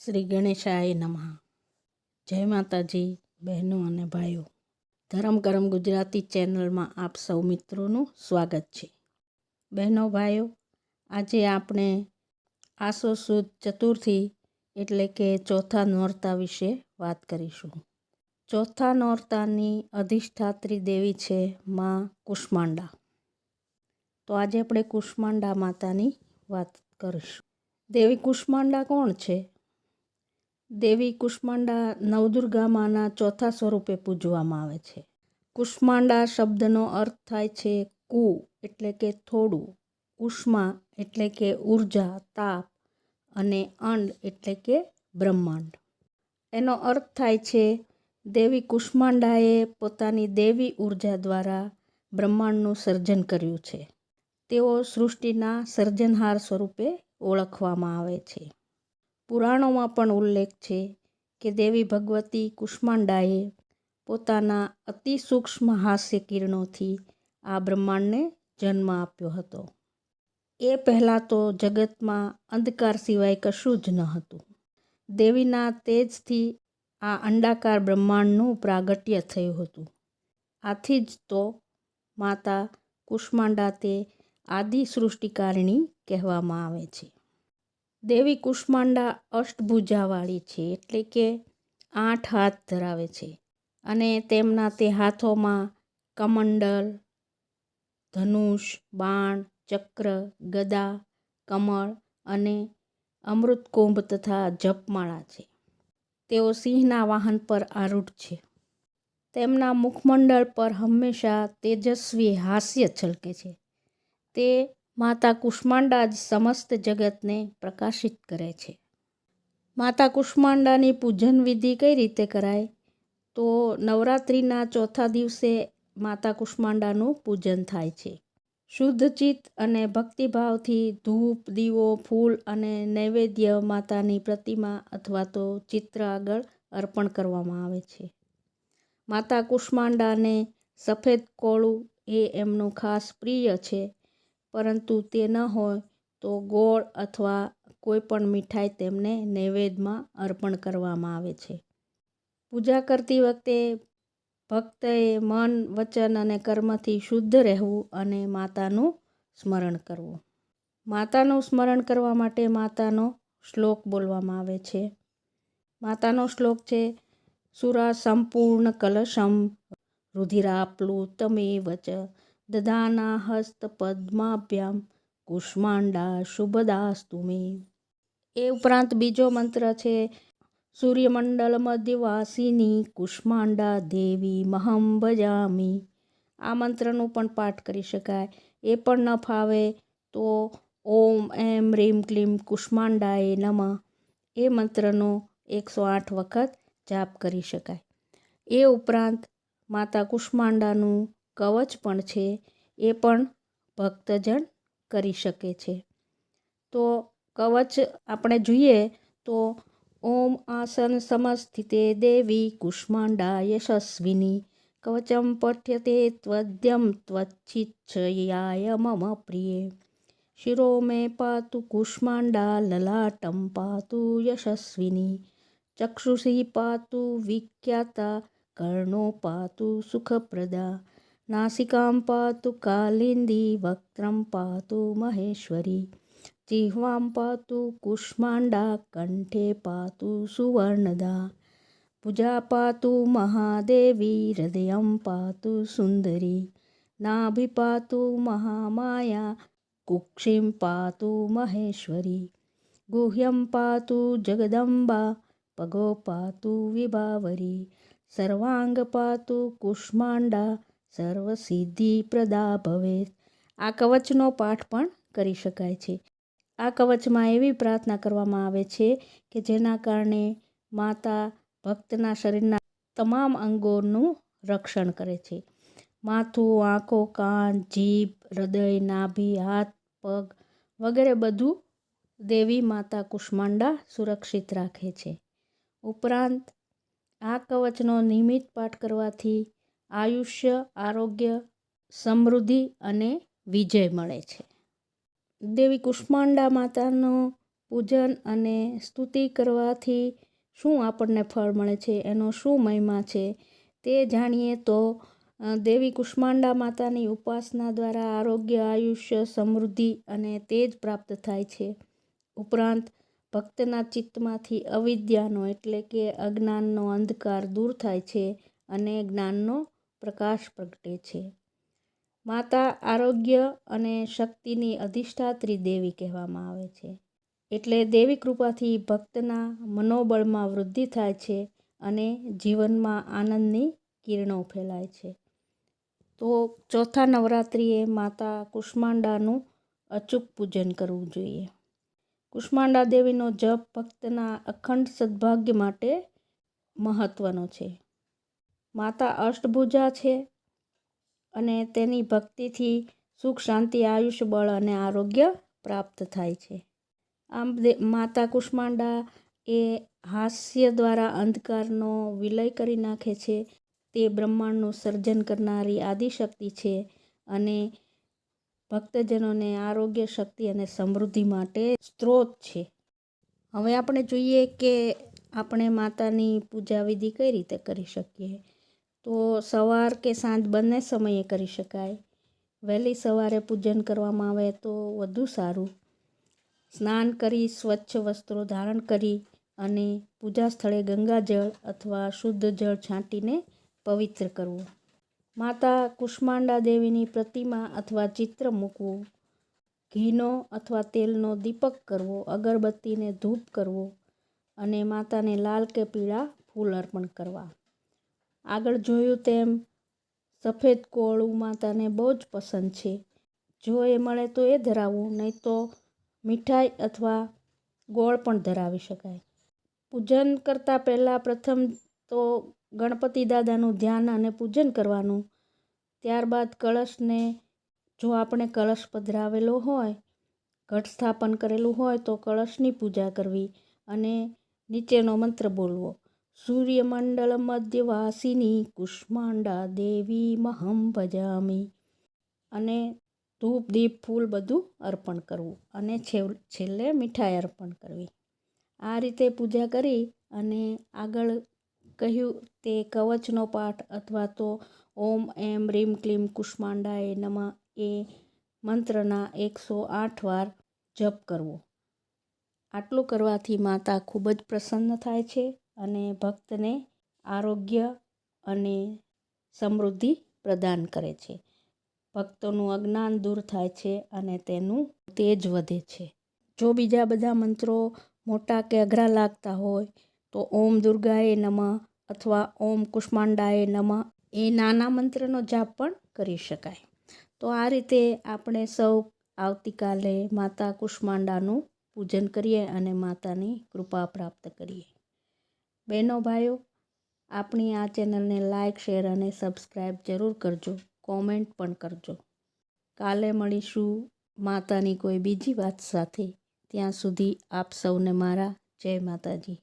શ્રી ગણેશાય નમઃ. જય માતાજી બહેનો અને ભાઈઓ. ધરમ કરમ ગુજરાતી ચેનલમાં આપ સૌ મિત્રોનું સ્વાગત છે. બહેનો ભાઈઓ, આજે આપણે આસો સુદ ચતુર્થી એટલે કે ચોથા નોરતા વિશે વાત કરીશું. ચોથા નોરતાની અધિષ્ઠાત્રી દેવી છે માં કુષ્માંડા. તો આજે આપણે કુષ્માંડા માતાની વાત કરીશું. દેવી કુષ્માંડા કોણ છે? દેવી કુષ્માંડા નવદુર્ગા માના ચોથા સ્વરૂપે પૂજવામાં આવે છે. કુષ્માંડા શબ્દનો અર્થ થાય છે કુ એટલે કે થોડું, ઉષ્મા એટલે કે ઉર્જા, તાપ અને અંડ એટલે કે બ્રહ્માંડ. એનો અર્થ થાય છે દેવી કુષ્માંડાએ પોતાની દેવી ઉર્જા દ્વારા બ્રહ્માંડનું સર્જન કર્યું છે. તેઓ સૃષ્ટિના સર્જનહાર સ્વરૂપે ઓળખવામાં આવે છે. પુરાણોમાં પણ ઉલ્લેખ છે કે દેવી ભગવતી કુષ્માંડાએ પોતાના અતિ સૂક્ષ્મ હાસ્ય કિરણોથી આ બ્રહ્માંડને જન્મ આપ્યો હતો. એ પહેલાં તો જગતમાં અંધકાર સિવાય કશું જ ન હતું. દેવીના તેજથી આ અંડાકાર બ્રહ્માંડનું પ્રાગટ્ય થયું હતું. આથી જ તો માતા કુષ્માંડા તે આદિ સૃષ્ટિકારિણી કહેવામાં આવે છે. દેવી કુષ્માંડા અષ્ટભુજાવાળી છે એટલે કે 8 હાથ ધરાવે છે અને તેમના તે હાથોમાં કમંડલ, ધનુષ, બાણ, ચક્ર, ગદા, કમળ અને અમૃતકુંભ તથા જપમાળા છે. તેઓ સિંહના વાહન પર આરૂઢ છે. તેમના મુખમંડળ પર હંમેશા તેજસ્વી હાસ્ય છલકે છે. તે માતા કુષ્માંડા જ સમસ્ત જગતને પ્રકાશિત કરે છે. માતા કુષ્માંડાની પૂજન વિધિ કઈ રીતે કરાય? તો નવરાત્રિના ચોથા દિવસે માતા કુષ્માંડાનું પૂજન થાય છે. શુદ્ધ ચિત્ત અને ભક્તિભાવથી ધૂપ, દીવો, ફૂલ અને નૈવેદ્ય માતાની પ્રતિમા અથવા તો ચિત્ર આગળ અર્પણ કરવામાં આવે છે. માતા કુષ્માંડાને સફેદ કોળું એ એમનું ખાસ પ્રિય છે, પરંતુ તે ન હોય તો ગોળ અથવા કોઈ પણ મીઠાઈ તેમને નૈવેદ્યમાં અર્પણ કરવામાં આવે છે. પૂજા કરતી વખતે ભક્તએ મન, વચન અને કર્મથી શુદ્ધ રહેવું અને માતાનું સ્મરણ કરવું. માતાનું સ્મરણ કરવા માટે માતાનો શ્લોક બોલવામાં આવે છે. માતાનો શ્લોક છે: સુરા સંપૂર્ણ કલશમ રુધિરાપ્લુતમેવ ચ દધાના હસ્ત પદ્માભ્યામ કુષ્માંડા શુભદાસ્તુ મે. એ ઉપરાંત બીજો મંત્ર છે: સૂર્યમંડળ મધ્યવાસિની કુષ્માંડા દેવી મહં ભજામિ. આ મંત્રનું પણ પાઠ કરી શકાય. એ પણ ન ફાવે તો ઓમ એમ રીમ ક્લીમ કુષ્માંડાએ નમઃ એ મંત્રનો 108 વખત જાપ કરી શકાય. એ ઉપરાંત માતા કુષ્માંડાનું કવચ પણ છે, એ પણ ભક્તજન કરી શકે છે. તો કવચ આપણે જોઈએ તો ઓમ આસન સમસ્થિતે દેવી કુષ્માંડા યશસ્વિની કવચમ પઠ્યતે ત્વદ્યમ ત્વચ્છિચ્છયાય મમ પ્રિયે શિરો મે પાતુ કુષ્માંડા લલાટમ પાતુ યશસ્વિની ચક્ષુષી પાતુ વિખ્યાતા કર્ણો પાતુ સુખપ્રદા નાસિકાં પાતુ કાલિંદી વક્त्रं પાતુ મહેશ્વરી જીહ્વાં પાતુ કુષ્માંડા કંઠે પાતુ સુવર્ણદા ભુજા પાતુ મહાદેવી હૃદયં પાતુ સુંદરી નાભિ પાતુ મહામાયા કુક્ષિં પાતુ મહેશ્વરી ગુહ્યં પાતુ જગદંબા પગો પાતુ વિભાવરી સર્વાંગ પાતુ કુષ્માંડા સર્વસિદ્ધિપ્રદા ભવેત. આ કવચનો પાઠ પણ કરી શકાય છે. આ કવચમાં એવી પ્રાર્થના કરવામાં આવે છે કે જેના કારણે માતા ભક્તના શરીરના તમામ અંગોનું રક્ષણ કરે છે. માથું, આંખો, કાન, જીભ, હૃદય, નાભી, હાથ, પગ વગેરે બધું દેવી માતા કુષ્માંડા સુરક્ષિત રાખે છે. ઉપરાંત આ કવચનો નિયમિત પાઠ કરવાથી આયુષ્ય, આરોગ્ય, સમૃદ્ધિ અને વિજય મળે છે. દેવી કુષ્માંડા માતાનો પૂજન અને સ્તુતિ કરવાથી શું આપણને ફળ મળે છે, એનો શું મહિમા છે તે જાણીએ તો દેવી કુષ્માંડા માતાની ઉપાસના દ્વારા આરોગ્ય, આયુષ્ય, સમૃદ્ધિ અને તેજ પ્રાપ્ત થાય છે. ઉપરાંત ભક્તના ચિત્તમાંથી અવિદ્યાનો એટલે કે અજ્ઞાનનો અંધકાર દૂર થાય છે અને જ્ઞાનનો પ્રકાશ પ્રગટે છે. માતા આરોગ્ય અને શક્તિની અધિષ્ઠાત્રી દેવી કહેવામાં આવે છે. એટલે દેવી કૃપાથી ભક્તના મનોબળમાં વૃદ્ધિ થાય છે અને જીવનમાં આનંદની કિરણો ફેલાય છે. તો ચોથા નવરાત્રિએ માતા કુષ્માંડાનું અચૂક પૂજન કરવું જોઈએ. કુષ્માંડા દેવીનો જપ ભક્તના અખંડ સદભાગ્ય માટે મહત્વનો છે. માતા અષ્ટભુજા છે અને તેની ભક્તિથી સુખ, શાંતિ, આયુષ્ય, બળ અને આરોગ્ય પ્રાપ્ત થાય છે. આમ માતા કુષ્માંડા એ હાસ્ય દ્વારા અંધકારનો વિલય કરી નાખે છે. તે બ્રહ્માંડનું સર્જન કરનારી આદિશક્તિ છે અને ભક્તજનોને આરોગ્ય, શક્તિ અને સમૃદ્ધિ માટે સ્ત્રોત છે. હવે આપણે જોઈએ કે આપણે માતાની પૂજા વિધિ કઈ રીતે કરી શકીએ. તો સવાર કે સાંજ બંને સમયે કરી શકાય. વહેલી સવારે પૂજન કરવામાં આવે તો વધુ સારું. સ્નાન કરી સ્વચ્છ વસ્ત્રો ધારણ કરી અને પૂજા સ્થળે ગંગાજળ અથવા શુદ્ધ જળ છાંટીને પવિત્ર કરવું. માતા કુષ્માંડા દેવીની પ્રતિમા અથવા ચિત્ર મૂકવું. ઘીનો અથવા તેલનો દીપક કરવો. અગરબત્તીને ધૂપ કરવો અને માતાને લાલ કે પીળા ફૂલ અર્પણ કરવા. આગળ જોયું તેમ સફેદ કોળું માતાને બહુ જ પસંદ છે. જો એ મળે તો એ ધરાવવું, નહીં તો મીઠાઈ અથવા ગોળ પણ ધરાવી શકાય. પૂજન કરતાં પહેલાં પ્રથમ તો ગણપતિ દાદાનું ધ્યાન અને પૂજન કરવાનું. ત્યારબાદ કળશને, જો આપણે કળશ પધરાવેલો હોય, ઘટ સ્થાપન કરેલું હોય તો કળશની પૂજા કરવી અને નીચેનો મંત્ર બોલવો. સૂર્યમંડળ મધ્યવાસિની કુષ્માંડા દેવી મહમ ભજામી. અને ધૂપ, દીપ, ફૂલ બધું અર્પણ કરવું અને છેલ્લે મીઠાઈ અર્પણ કરવી. આ રીતે પૂજા કરી અને આગળ કહ્યું તે કવચનો પાઠ અથવા તો ઓમ એમ રીમ ક્લીમ કુષ્માંડાએ નમઃ એ મંત્રના 108 વાર જપ કરવો. આટલું કરવાથી માતા ખૂબ જ પ્રસન્ન થાય છે અને ભક્તને આરોગ્ય અને સમૃદ્ધિ પ્રદાન કરે છે. ભક્તોનું અજ્ઞાન દૂર થાય છે અને તેનું તેજ વધે છે. જો બીજા બધા મંત્રો મોટા કે અઘરા લાગતા હોય તો ઓમ દુર્ગાએ નમઃ અથવા ઓમ કુષ્માંડાએ નમઃ એ નાના મંત્રનો જાપ પણ કરી શકાય. તો આ રીતે આપણે સૌ આવતીકાલે માતા કુષ્માંડાનું પૂજન કરીએ અને માતાની કૃપા પ્રાપ્ત કરીએ. બહેનો ભાઈઓ, આપણી આ ચેનલને લાઇક, શેર અને સબસ્ક્રાઈબ જરૂર કરજો. કોમેન્ટ પણ કરજો. કાલે મળીશું માતાની કોઈ બીજી વાત સાથે. ત્યાં સુધી આપ સૌને મારા જય માતાજી.